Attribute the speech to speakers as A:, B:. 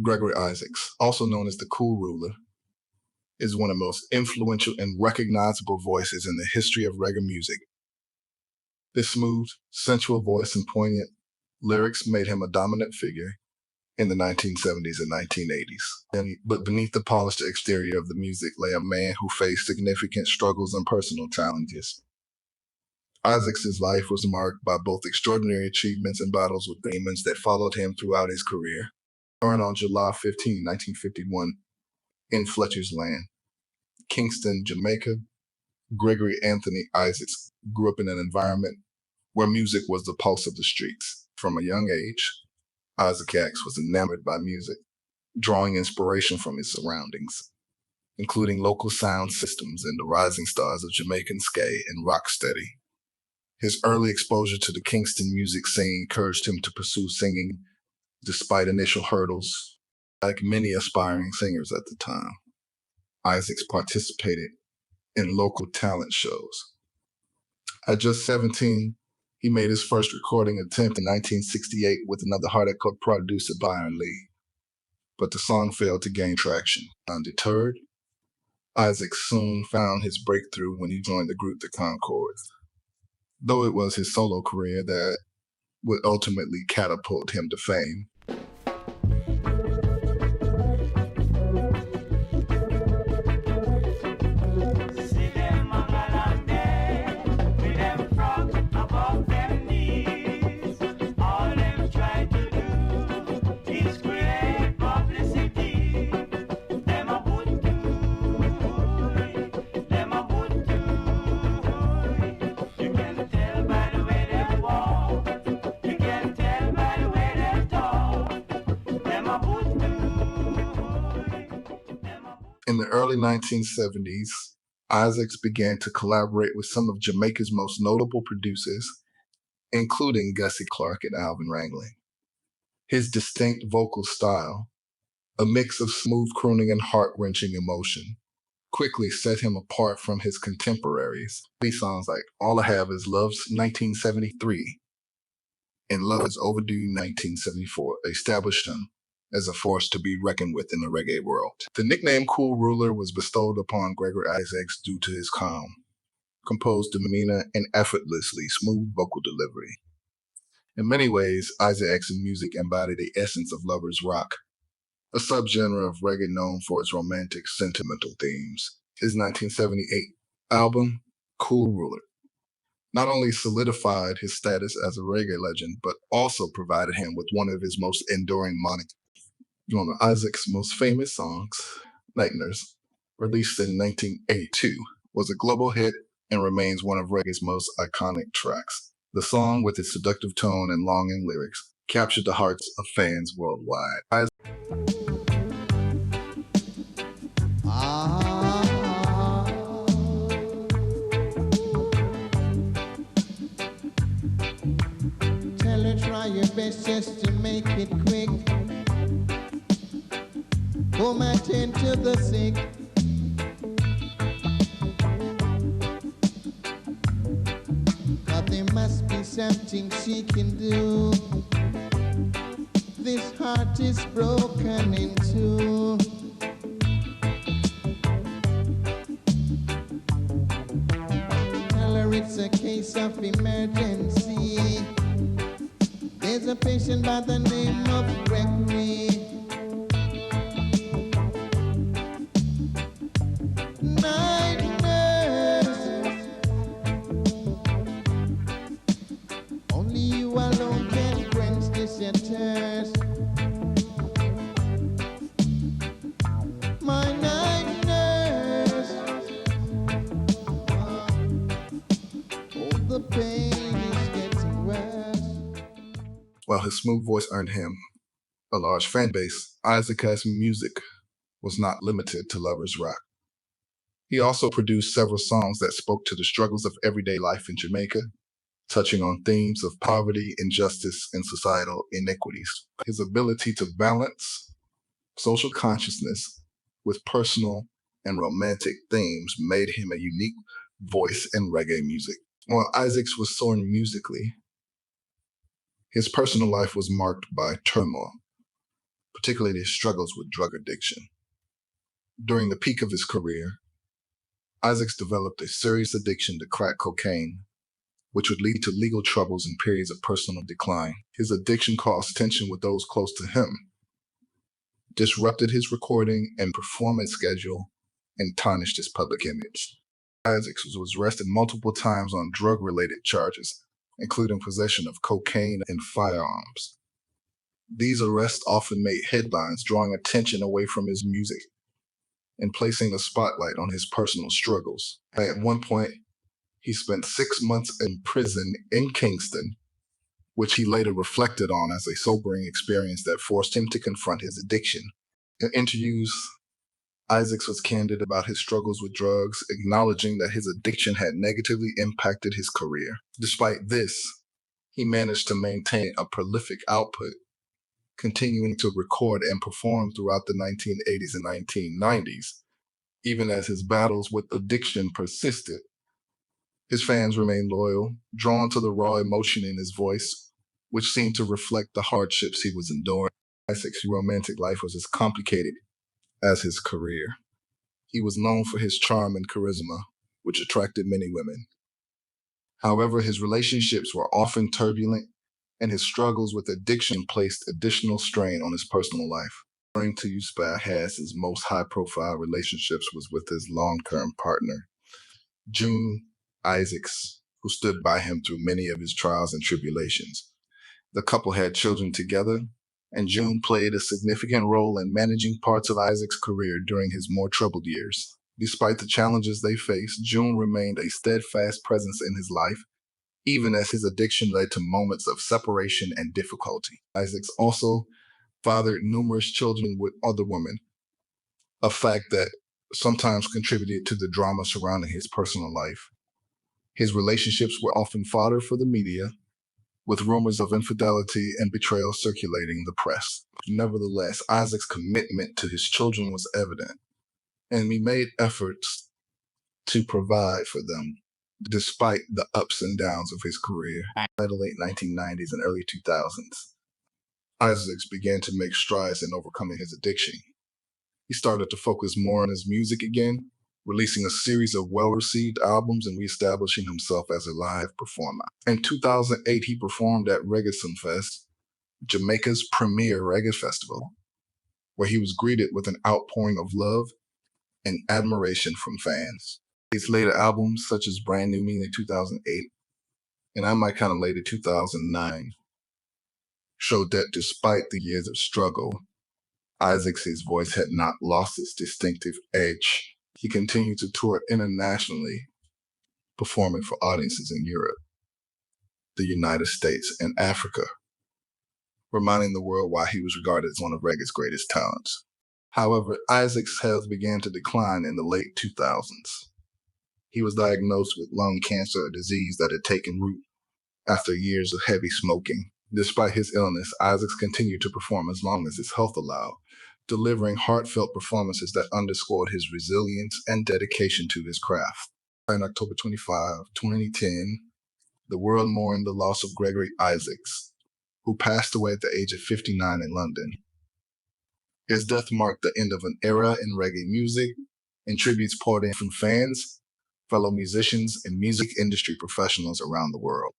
A: Gregory Isaacs, also known as the Cool Ruler, is one of the most influential and recognizable voices in the history of reggae music. This smooth, sensual voice and poignant lyrics made him a dominant figure in the 1970s and 1980s. But beneath the polished exterior of the music lay a man who faced significant struggles and personal challenges. Isaacs' life was marked by both extraordinary achievements and battles with demons that followed him throughout his career. Born on July 15, 1951, in Fletcher's Land, Kingston, Jamaica, Gregory Anthony Isaacs grew up in an environment where music was the pulse of the streets. From a young age, Isaacs was enamored by music, drawing inspiration from his surroundings, including local sound systems and the rising stars of Jamaican ska and rocksteady. His early exposure to the Kingston music scene encouraged him to pursue singing despite initial hurdles. Like many aspiring singers at the time, Isaacs participated in local talent shows. At just 17, he made his first recording attempt in 1968 with another hardcore producer, Byron Lee, but the song failed to gain traction. Undeterred, Isaacs soon found his breakthrough when he joined the group The Concords, though it was his solo career that would ultimately catapult him to fame. In the early 1970s, Isaacs began to collaborate with some of Jamaica's most notable producers, including Gussie Clarke and Alvin Rangley. His distinct vocal style, a mix of smooth crooning and heart-wrenching emotion, quickly set him apart from his contemporaries. These songs like All I Have Is Love's 1973 and Love Is Overdue 1974 established him as a force to be reckoned with in the reggae world. The nickname Cool Ruler was bestowed upon Gregory Isaacs due to his calm, composed demeanor, and effortlessly smooth vocal delivery. In many ways, Isaacs' music embodied the essence of lovers rock, a subgenre of reggae known for its romantic, sentimental themes. His 1978 album, Cool Ruler, not only solidified his status as a reggae legend, but also provided him with one of his most enduring monikers. One of Isaacs' most famous songs, Nightmares, released in 1982, was a global hit and remains one of reggae's most iconic tracks. The song, with its seductive tone and longing lyrics, captured the hearts of fans worldwide.
B: Tell her try your best just to make it quick. Go my tend to the sick. But there must be something she can do. This heart is broken in two. Tell her it's a case of emergency. There's a patient by the name of Gregory.
A: While his smooth voice earned him a large fan base, Isaacs' music was not limited to lovers rock. He also produced several songs that spoke to the struggles of everyday life in Jamaica, touching on themes of poverty, injustice, and societal inequities. His ability to balance social consciousness with personal and romantic themes made him a unique voice in reggae music. While Isaacs was soaring musically, his personal life was marked by turmoil, particularly his struggles with drug addiction. During the peak of his career, Isaacs developed a serious addiction to crack cocaine, which would lead to legal troubles and periods of personal decline. His addiction caused tension with those close to him, disrupted his recording and performance schedule, and tarnished his public image. Isaacs was arrested multiple times on drug-related charges, including possession of cocaine and firearms. These arrests often made headlines, drawing attention away from his music and placing a spotlight on his personal struggles. At one point, he spent 6 months in prison in Kingston, which he later reflected on as a sobering experience that forced him to confront his addiction. In interviews, Isaacs was candid about his struggles with drugs, acknowledging that his addiction had negatively impacted his career. Despite this, he managed to maintain a prolific output, continuing to record and perform throughout the 1980s and 1990s. Even as his battles with addiction persisted, his fans remained loyal, drawn to the raw emotion in his voice, which seemed to reflect the hardships he was enduring. Isaacs' romantic life was as complicated as his career. He was known for his charm and charisma, which attracted many women. However, his relationships were often turbulent, and his struggles with addiction placed additional strain on his personal life. According to Uspa, his most high-profile relationships was with his long-term partner, June Isaacs, who stood by him through many of his trials and tribulations. The couple had children together, and June played a significant role in managing parts of Isaacs' career during his more troubled years. Despite the challenges they faced, June remained a steadfast presence in his life, even as his addiction led to moments of separation and difficulty. Isaacs also fathered numerous children with other women, a fact that sometimes contributed to the drama surrounding his personal life. His relationships were often fodder for the media, with rumors of infidelity and betrayal circulating in the press. Nevertheless, Isaac's commitment to his children was evident, and he made efforts to provide for them, despite the ups and downs of his career. By the late 1990s and early 2000s, Isaacs began to make strides in overcoming his addiction. He started to focus more on his music again, releasing a series of well-received albums and reestablishing himself as a live performer. In 2008, he performed at Reggae Fest, Jamaica's premier reggae festival, where he was greeted with an outpouring of love and admiration from fans. His later albums, such as Brand New Me in 2008 and I Might Kinda Late in 2009, showed that despite the years of struggle, Isaacs' voice had not lost its distinctive edge. He continued to tour internationally, performing for audiences in Europe, the United States, and Africa, reminding the world why he was regarded as one of reggae's greatest talents. However, Isaac's health began to decline in the late 2000s. He was diagnosed with lung cancer, a disease that had taken root after years of heavy smoking. Despite his illness, Isaacs continued to perform as long as his health allowed, delivering heartfelt performances that underscored his resilience and dedication to his craft. On October 25, 2010, the world mourned the loss of Gregory Isaacs, who passed away at the age of 59 in London. His death marked the end of an era in reggae music, and tributes poured in from fans, fellow musicians, and music industry professionals around the world.